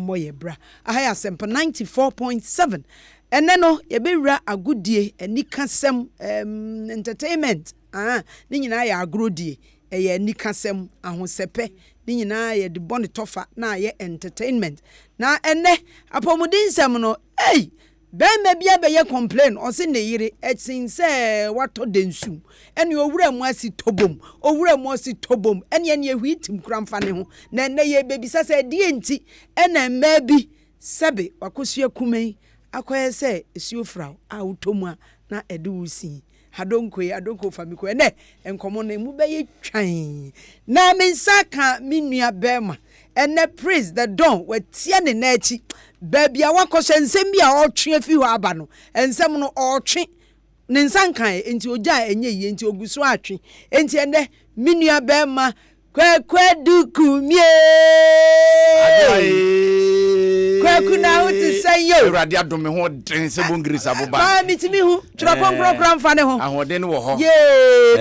moye bra. Aha Asempa 94.7. Ene no yebewura agudie anikasem entertainment. Ni nyina ya agrodie eye anikasem ahosepe. Ni nyina ye de bone tofa na ye entertainment. Na ene apomudin no ben me bia be ye complain o se ne yire etin se wato densum ene owura mu asi tobom ene ehwitim kramfa ne ho na ene ye bebisa se die nti ene ma bi sebe wakosua kumen akoye se esiofra a utomu na ede wusi adonko famiko ene enkomo na mu be ye twan na mensaka minua bema ene praise the dawn wetie ne na achi baby a wakose nsem bia otwe afi ho aba no ensem no otwe ne nsankan enti ogya enye yi enti oguso atwe enti ene minua bema kwekwe dukumie kweku na uti say yo urade adome ho den se bongris aboba ba mitimi hu tropon program fa ne ho ahode ne wo ho ye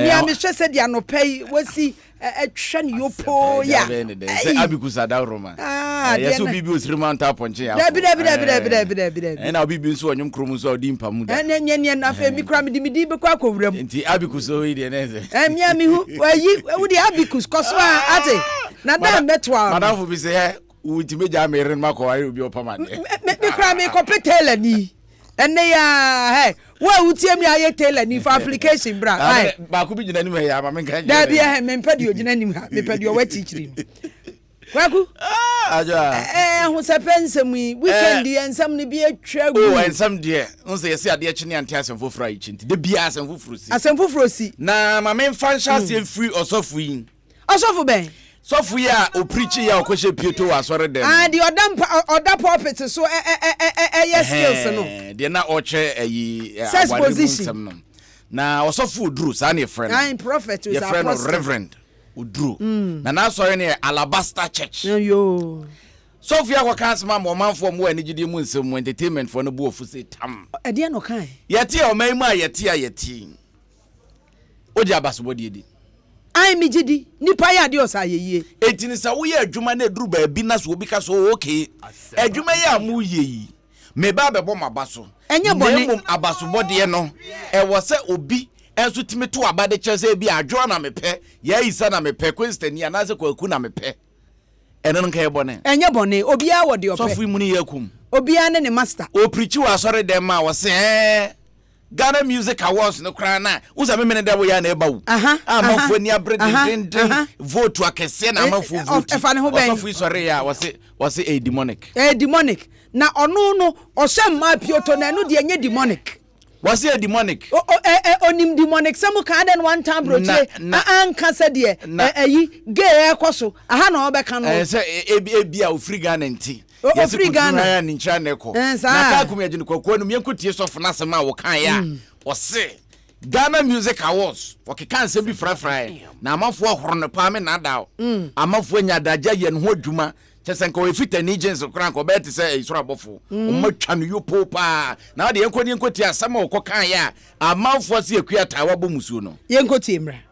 mi amhwe se dia no pay wasi atwa ne yopo ya se abikusa da roma yeso bibi osirima nta ponche ya dabi ena bibi nso onyum krom so odi mpamu da nye na fa mi kra midi be kwa akowuram nti abikusa o ide ne se mi ami hu wayi wudi abikus koso ate na da metwa madam fu bi se utimeja merin mako ayi obi opama de me kra me kopetela ni ene ya wa utie mi aye tailor ni for application bra ba ku bi gina ni me ya ma me kan da bia me mpadi ogina ni me padi o wati chiri kwaku aja ho sepensem weekend ensam ni bi atwagu ensam de nse yesi ade akyi ne ante asemfoforo ayi chinti de bia asemfoforo si na ma me mfa nhya se free osofu yi osofu ben sofu ya o preach ya o kwehye pieto asore dem di oda pulpit so yes skills no de na o che ayi position na osofu oduru sa na friend I'm prophet is friend reverend oduru na asore ne Alabaster Church yo sofu ya kwa kansema mo manfo mo ani gidi mu nsem entertainment for no bu ofu say tam ade no kan yeti o mai ma yeti oji abasobodi edi ai mi gidi nipa ya de osayeye etini sa wo ye adwuma na eduru ba bi na so obi ka so okay adwuma ya mu yeyi me ba bebo mabaso enye bone mum abasobode no wo se obi enso timi to abade kyese bi adwo na mepe ya isa na mepe kwestani ana se kwaku na mepe ene no nka bone enye bone obi a wo de ope so fu mu ni yakum obi a ne master o preach wa sore dem ma wo se Ghana Music Awards no kra na uza memene da wo ya na eba wo amafo ni abre den vote akese na amafo vote osafu isore ya wase a demonic na ono no osema pioto na enu de enye demonic wase a demonic onim demonic some kind and one time broche anka se de ayi gay ekoso aha na obeka no se ebia ofri Ghana nti free Ghana ni ncha neko na ka kum ya jini kwakwa no mienkotie sofu na asema wo kan ya wose Ghana Music Awards wakeka nsem bi frafra na amafo ahoro no pa me na dawo amafo nya daja ye no adwuma chesenka we fita ni gens kran ko bet se isoro abofo omatwa no yopo pa na de yenkotie asema wo kan ya amafo se akua tawa bo musuo no yenkotie mra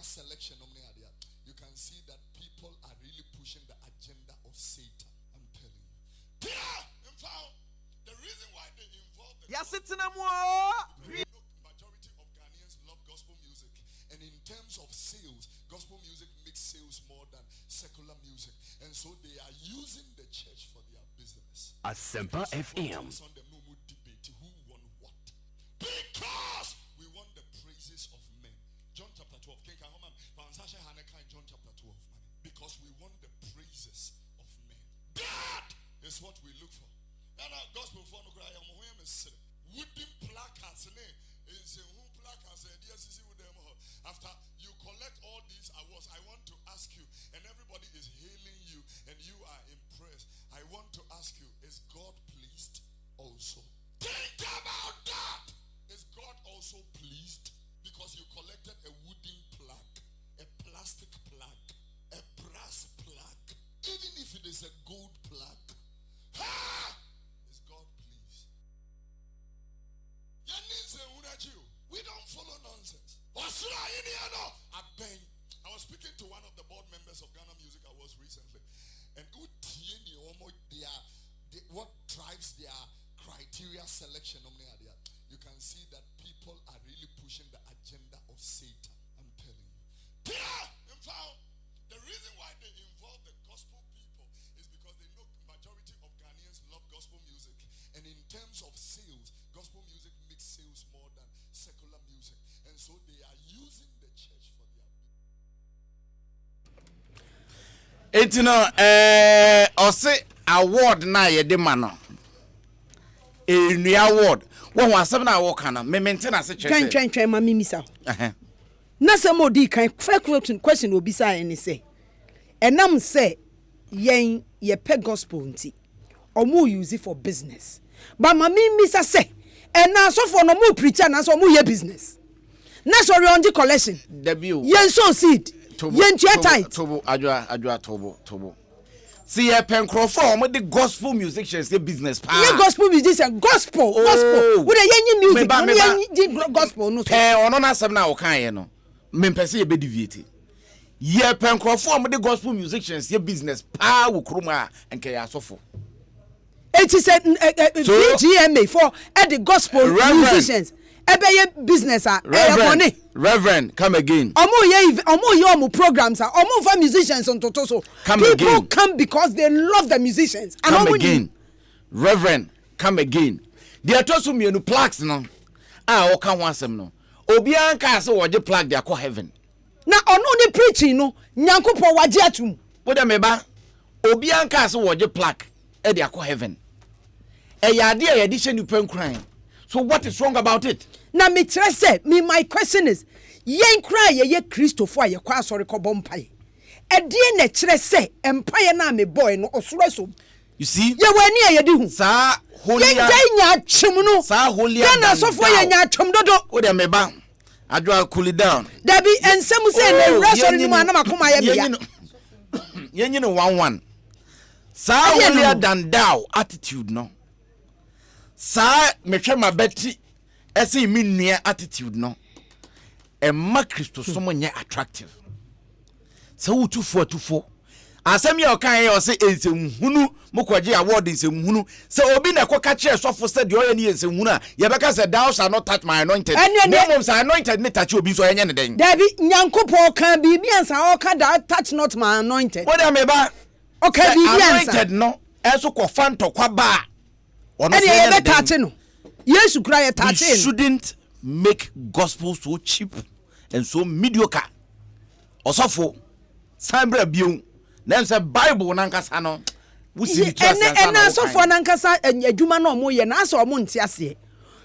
selection. You can see that people are really pushing the agenda of Satan. I'm telling you. The reason why they involve the asetenamu majority of Ghanaians love gospel music, and in terms of sales, gospel music makes sales more than secular music, and so they are using the church for their business. Asempa FM. On the no debate who won what, because we want the praises of men. John chapter 12. John chapter 12. Because we want the praises of men. That is what we look for. Now, gospel for no cry. Wooden placards. After you collect all these awards, I want to ask you, and everybody is hailing you, and you are impressed. I want to ask you, is God pleased also? Think about that. Is God also pleased? Because you collected a wooden plaque, a plastic plaque, a brass plaque, even if it is a gold plaque. Is God I was speaking to one of the board members of Ghana Music Awards recently, and what drives their criteria selection, you can see that people are really pushing the agenda of Satan. I'm telling you. The reason why they involve the gospel people is because they know majority of Ghanaians love gospel music, and in terms of sales, gospel music makes sales more than secular music, and so they are using the church for their. It's ose award na ye de ma no. A new award. One was 7 hour kana me maintain as a church. Twen ma mimisa. Na some odi kan first question obi say any say. Enam say yen ye pe gospel nti. Omo use it for business. But ma mimisa say and na so for no mo preacher na so mo ye business. Na sorry on the collection. Debut. Yen so seed. Yen tight. Tobo adwa tobo. See a pen crowform with the gospel musicians, the business part. Yeah, gospel musician, gospel. With a yen music, gospel. No, on on us now, can no. Mempesi be deviated. Ye pen crowform with the gospel musicians, your business power with Kruma and Kayasofo. It is a GMA for the gospel musicians. Ebe business Reverend, come again. Omo programs are omo for musicians on Totoso. People come because they love the musicians. Come again. Reverend, come again. They are told me no plaques no. Oka wansem no. Obi anka se wo je plaque they call heaven. Na ono ni preaching no, Nyankopon waje atum. Wo da meba. Obi anka se wo je plaque e they call heaven. E ya de e de hye ni pen kran. So what is wrong about it? Na me try say, my question is, yen cry ye Christopher ye kwa sorry ko bompai. E de na kire say, empire na me boy no osoro so. You see? Ye wani ye di hu. Sa holy. Yen nya twem no. Sa holy. Na so for ye nya twem dodo. O de me ba. Adwa cool it down. There be ensem say na wrestle ni ma na makoma ye bia. Yen 1-1. Sa holier than thou attitude no. Sa mehwe mabeti ese mi nua attitude no emma Christo so monye attractive sa wutufo asem ya okan ya ose ensemhunu mokwaje award ensemhunu se obi na koka kire sofo se de oye ne ensemhunu a ye beka se thou shall not touch my anointed no mom say anointed ne touch obi so yenye ne den Dabi Nyankopon kan bibi ansa o ka that touch not my anointed what am eba okay bibi ansa anointed no eso ko fanto kwa ba ono se touch no Yesu kura ye touch we shouldn't make gospel so cheap and so mediocre osofo sambra bion na say bible nankasa no we see the trust and na osofo nankasa adwuma na omo ye na asa omo nti ase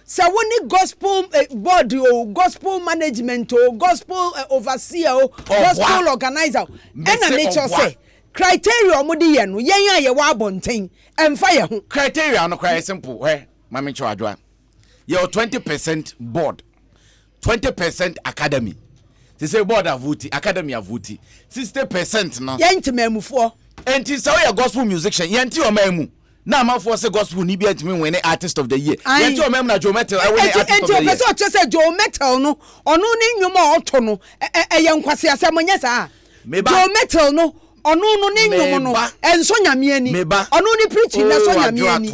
se woni gospel board o gospel management o gospel overseer o gospel organizer and na make sure say criteria omo de ye no yen ye wa abonten emfa ye ho criteria no quite simple where mama chwadwa your 20% board 20% academy they say board avuti academy avuti 60% no yentimamufo enti so your gospel musician yenti o mamu na amafo say gospel ni bi antimi win artist of the year yenti o mamu na Joe Metal I win artist of the year enti o pese say Joe Metal no ono ni nwoma oto no ye nkwase asem sa Joe Metal no ono no ni nwom no enso nyame ani ono ni preaching na so nyame ani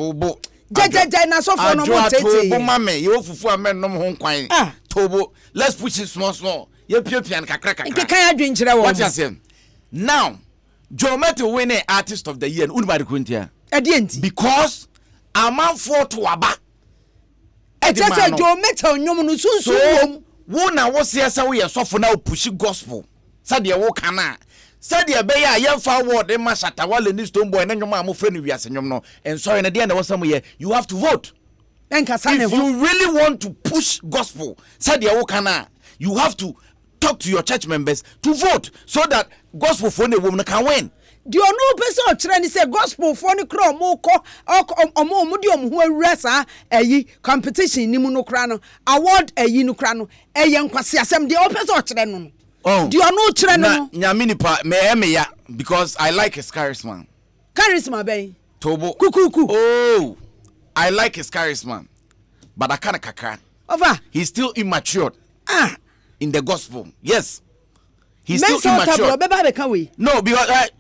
Jaja na so for no more tete. Tobo mame, you fufu amen no ho kwan. Tobo, let's push it small. You pian kakra. Kan adwen kire wo. What you say? Now, Joe Metal win artist of the year. Unibody kuntia. Enti. Because a man for to aba. E just say Joe Metal nyom no sunsun wo na wo se esa wo ye sofo na push gospel. Sade wo kana. Said ya be ya yemfa award ma Shatawale ni Stone Boy na nyom a mo frɛ no wiase nyom no and sorry na dey na wasam ye you have to vote if you really want to push gospel said ya wo kana you have to talk to your church members to vote so that gospel for the woman can win the no person o kire ni say gospel for ni kro mo ko omo di omo ho awura sa ayi competition ni mu no kra no award ayi no kra no eye nkwase asem the o person o kire no oh, do you know children? Nyamini pa me ya because I like his charisma. Charisma, bay. Tobo. Kuku. Oh, I like his charisma, but I can't kakra. Over. He's still immature. in the gospel. Yes. He's still immature. No, because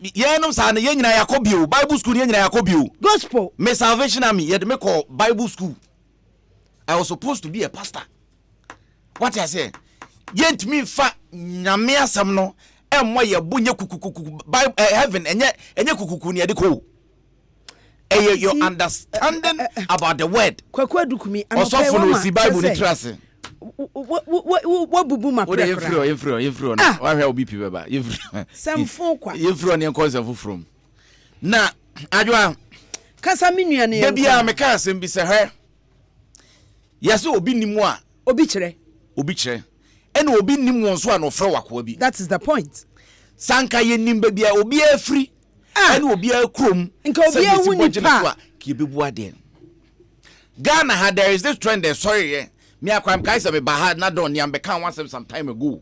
Bible school, gospel. My Salvation Army, you had to make a Bible school. I was supposed to be a pastor. What I say? Yet me fa nyamia samno emwa ye bunye kukukuku heaven enye kukuku ne adiko. Your understanding about the word. Kwakwa dukumi anopɛ wo ma. Bible ni trase. What bubu ma kra. Yefro na. Wa hwe obi pi baba. Yefro. Samfo kwa. Yefro ne konse from. Na adwa kasa minua ne. Da bia me ka asem bi se hwe. Yeso obi nimu a obi kire. Ene obi nim won so anofre wakoa bi. That is the point. Sanka ye nim ba bia obi afri. Ene obi akrom. Nka obi ahuni pa. Ki bebu ade. Ghana had there is this trend there sorry me akwam kai se be bahad na don yam be kan one some time ago.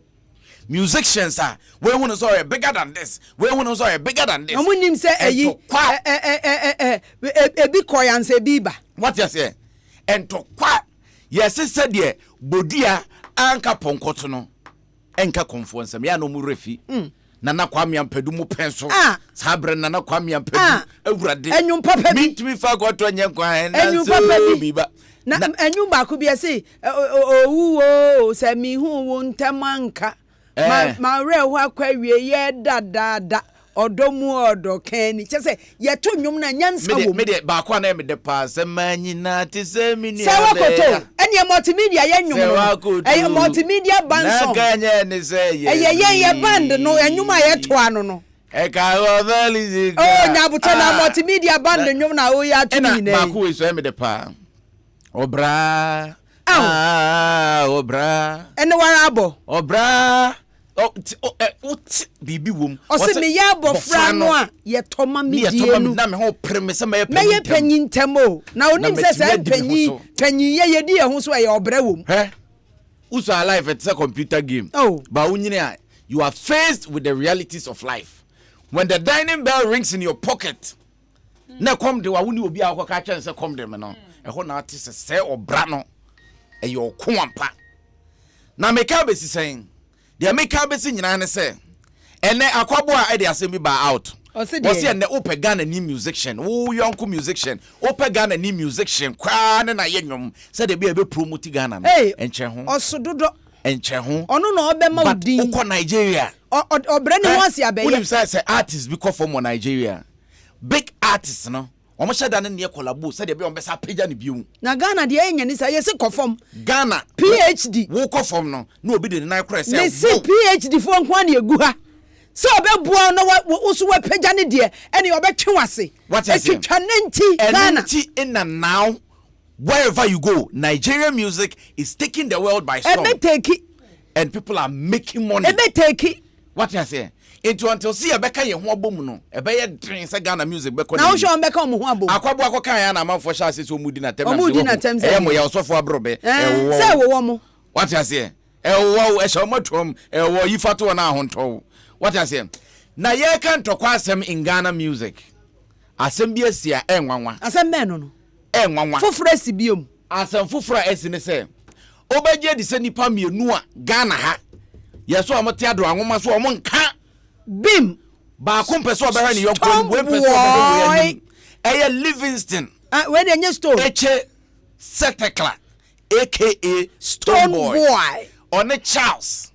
Musicians are we won so bigger than this. We won so bigger than this. Omunim se eyi ebi koyanse biba. What you say? And to kwa yes said there bodia anka ponkoto no enka konfuansa me ya no mu refi nana kwame ampadu mu penso sabre nana kwame ampadu awurade enyu papa bi mitimi fa goto nya kwan enyu papa bi na enyu ba ko bi ase owu se mi hu wo ntamanka ma re ho akwawie ye dadada odomu odo kani chese ye to nwum na nyansa wo me de ba kwa na me de pa se manyina ti se mi ni se wakoto eni multimedia ye nwum no multimedia band song na kanya ni se ye band no enwum a ye to ano no e ka go valizi nyabuta na multimedia band nwum na o ya to ni na ba ko so me de pa obra obra ene wara abo obra bibi wom o se me ya bofra no a ye toma medienu na me ho preme se me ye panyin temo na onim se panyin ye di ehun so ye obra wom uso alive it's a computer game but unyine you are faced with the realities of life when the dining bell rings in your pocket na come de wa woni obi akoka chen se come de me no ho na ate se obra no e yo koampa na me ka be si sen de make up be nyina ne se ene akwabo a e de asem bi ba out o se ene ope Ghana ni musician wo yonko musician ope Ghana ni musician kwa ne na ye nwom se de be promote Ghana no enche ho osododo enche ho ono na obe ma udin uko Nigeria obre ne won sia be ye say artists because from Nigeria big artists no omo sheda ne ne collabo se de be on be sa page ne biu na Ghana de enya ni sa ye se kofom Ghana PhD wo kofom no na obi de na kra se ne se PhD fo nko na egu ha so obebua no wo so wa page ne de ene obetwe wase etwetwa nenti Ghana in and now wherever you go Nigerian music is taking the world by storm and people are making money what you say into until see abeka ye ho abom no ebe ye dren se Ghana music beko na wo sho mbeka mo ho abom akwabo akokan ya na amanfo sha ase so mudi na tem e mo ya osofo abrobe se wo mo what you say wo e sha matwom wo yifato na ahonto what you say na ye kan tokwa asem in Ghana music asem bi asia enwanwa asem be no enwanwa foforo asi biom asem foforo asi ne se obeje di se nipa mienu a Ghana ha yeso amote ado anwoma so omo nka bim ba kompeso obere ni yokon we peso obere eye Livingston we dey nye store eche Setekla aka Stone Boy on Charles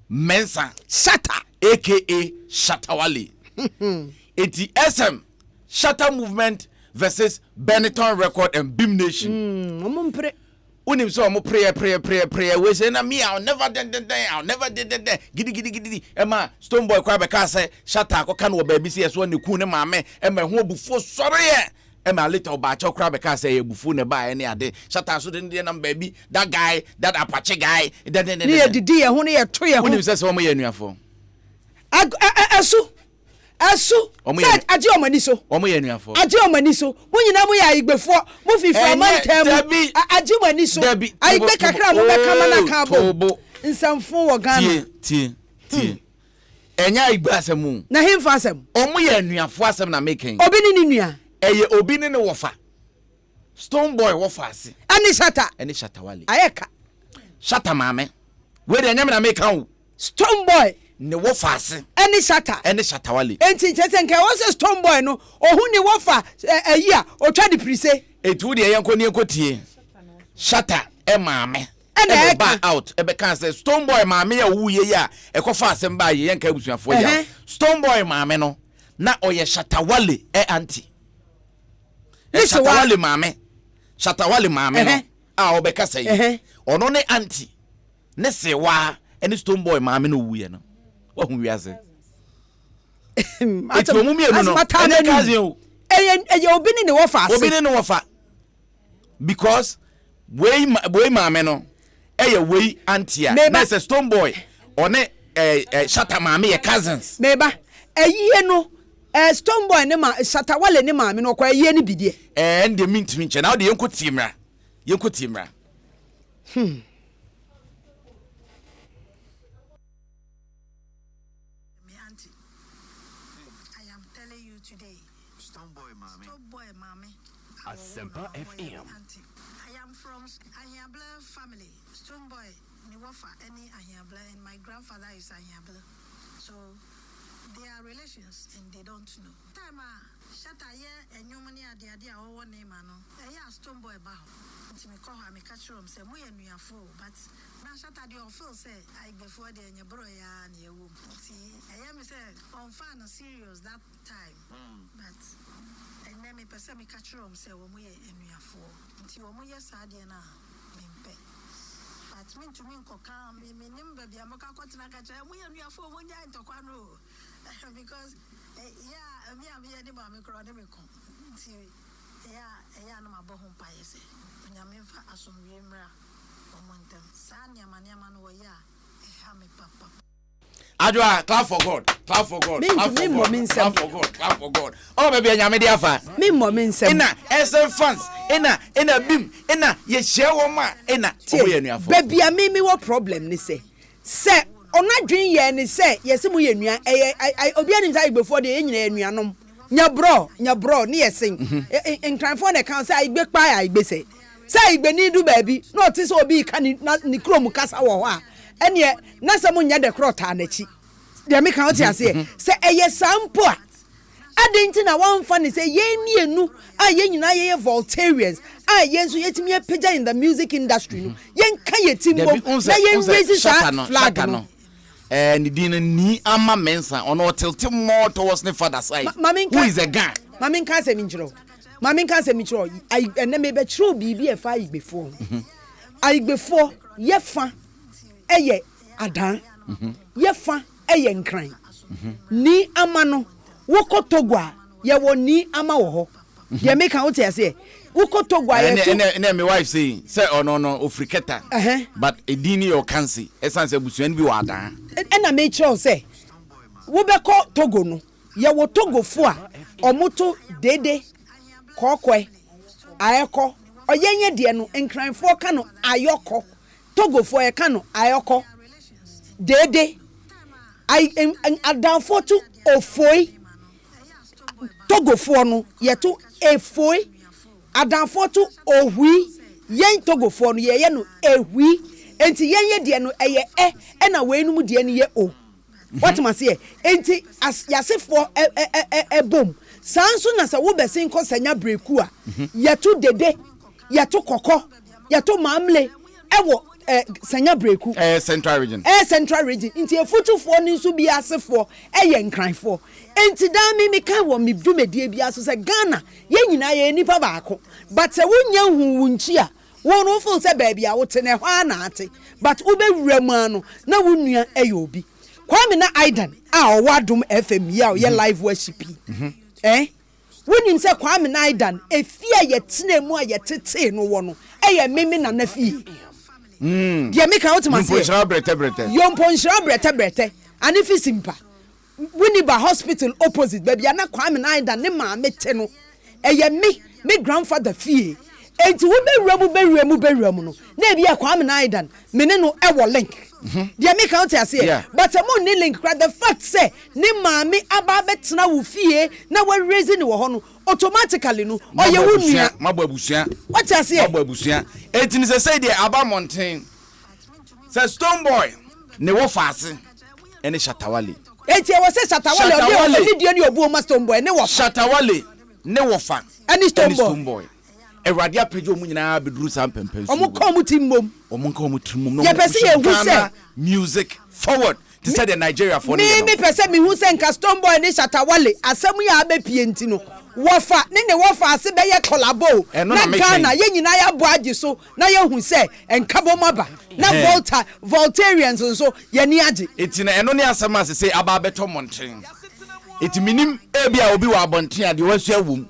Mensa Shatta aka Shattawale eti SM Shatta Movement versus Benetton Record and Beam Nation omompre unim so mo prayer we say na me I'll never did gidi ema Stone Boy kwa be ka say Shatta akoka no baby say so ne ku ne maame ema ho bufo sore ye ema later ba cha kwa be ka say e bufu ne ba ne ade Shatta so de na baby that guy that Apache guy ne didi ye ho ne ye to ye ho unim say so mo ye nuafo asu said aje omani so omo ye nuafo aje omani so mo nyina mo ya igbefo mo fifa mantam aje omani so aigbe kakra mo be kama na ka bo nsamfo wo Ghana tie enya igbe asem na himfa asem omo ye nuafo asem na making obi ni nua eye obi ni wofa Stone Boy wofa ase ani Shatta Shattawale ayeka Shatta maame we de nyame na make kan Stone Boy ne wo fa ase any shatter Shatawale enti chese nke wo se Stone Boy no ohu ne wo fa ayi a o twa de prise etu de yenko ne ekotie shatter maame e ba out e be kan say Stone Boy maame ya wuye ya e ko fa asem ba ye yenka abusuafo ya Stone Boy maame no na oye Shatawale auntie Shatawale maame no a obeka say ono ne auntie ne sewa ene Stone Boy maame no wuye no wa hu wiase ati omu mienu no ene kaze o eye obi ni wo fa ase obi ni wo fa because boy maame no eye wey auntie na say Stone Boy one Shatta maame ye cousins meba eyiye no Stone Boy ne ma Shatawale ne maame no kwa eyiye ne bidie ende mintimi nche na o de yenko timra Asempa FM. I am from Ahiabla family. Stone Boy, Niwafa, any Ahiabla, and my grandfather is Ahiabla. So they are relations and they don't know. Time Shatta and your money at the idea of one name. Stone Boy Bow. Me call her, me catch room, say, we are full, but now Shatta the official say, I before the and your brother and your womb. See, I am said, on fun serious that time, but. And then me person me catch room say when we for until when we sad na mimpe but me to me koka me nimba bia maka kwatina kacha we for when ya ntokwa no because me am here the ma me kro de me ko nti no mabo ho pa yese nya me fa asomwe mra omontem sa nya no wo ya me papa Adwa, clap for God. Clap for God. Oh, baby, I'm media fan. Me moment say. Ina, SM fans. Ina bim. Ina, ye share woman. Ina, baby, I me what problem ni say. Say, on that dream ye ni say, yes, mu ye nua. I obi ani say before the nyina nuanom. Nya bro, ni sing. In time for the council, I be pa I be say. Say be ni do baby. No tis obi kan ni krom kasa wo ho. Ene na samu nya de krota na chi de me kan o ti ase se eye sampo a adenti na wan fa ni se ye mienu a ye nyina ye Voltarians a ye nso yetimi apagya in the music industry no ye nka ye timbo na ye raise flag no ni din ni ama mensa ono tilt more towards the father side who is a guy mami nka se mi nchiro I ene me be chiro bibi e fa igbefo aigbefo ye fa eye adan ye fa eye nkran ni ama no wokotogwa ye wo ni ama wo ho ye make out here say wokotogwa ye so and my wife say no ofriketa but edini your cancy essence abusuan bi wa adan na make sure say wo be ko Togo no ye wo Togofo a omoto dede kokwe ayeko oyenye de no nkranfo ka no ayoko Togofo e ka no ayoko dede adanfo to ofoi Togofo no ye to efoi adanfo to ohui yen Togofo no ye no ehui enti yen de no eye na we nu mu de no ye o what must say enti as yasefo bom sanso na sa wo besin ko sanya breku a ye to dede ye to kokko ye to mamle ewo sanya breku central region nti efutufo ni nso bi asefo eye nkranfo enti da mi kan wo mi dwumedie bi aso se Ghana ye nyina ye nipa baako but se wonya hu wunchi a won no feel se baby a wote ne hwa na ate but ubewura mu ano na wonua eye obi Kwame na Aidan a owadom FM ya ye live worship wonim se Kwame na Aidan efia ye tena mu a ye tete no wo no eye meme na na fie dia me kan otima se yomponshira brete and if is simpa Winneba hospital opposite baby na Kwame na Aidan ne ma mete no eye me grandfather fie enti wo bewura mu no na bia Kwame na Aidan me ne no ewo link dia me kan otia but mo ne link the fact say ne maame aba betena wo fie na we raise ni wo ho no automatically no oye wo nua mabo abusua what you say mabo abusua enti ni say dey aba mountain Say Stone Boy ne wo fase ene Shatawale. Eti e wo se Shatawale obi video ni obu o Stone Boy ne wo Shatawale ne wo fa ene Stone Boy. Ewrade apejo mu nyina beduru sam pempen so. Omo ko mu timmom. Omo ko mu timmom no. Ye pese ye hu se music forward to say the Nigeria for me. Me pese me hu se nka Stone Boy ne Shatawale asem ya abepie enti no. Wofa ne wofa ase be ye collabo na Ghana ye nyina ya bo age so na ye hu se enkabo maba na Voltarians nso ye ni age eti na eno ne asem ase say aba beto monten eti minim ebia obi wa abonten ade wasu awum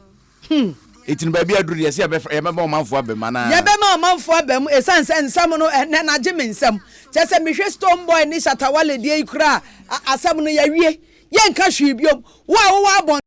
eti no ba bia duru ye se ye be ma omanfo abem na ye be ma omanfo abem esanse nsam no na age me nsam chese me hwe Stone Boy ni Shatawale die ikura asem no ye wie ye nka hwe biom wa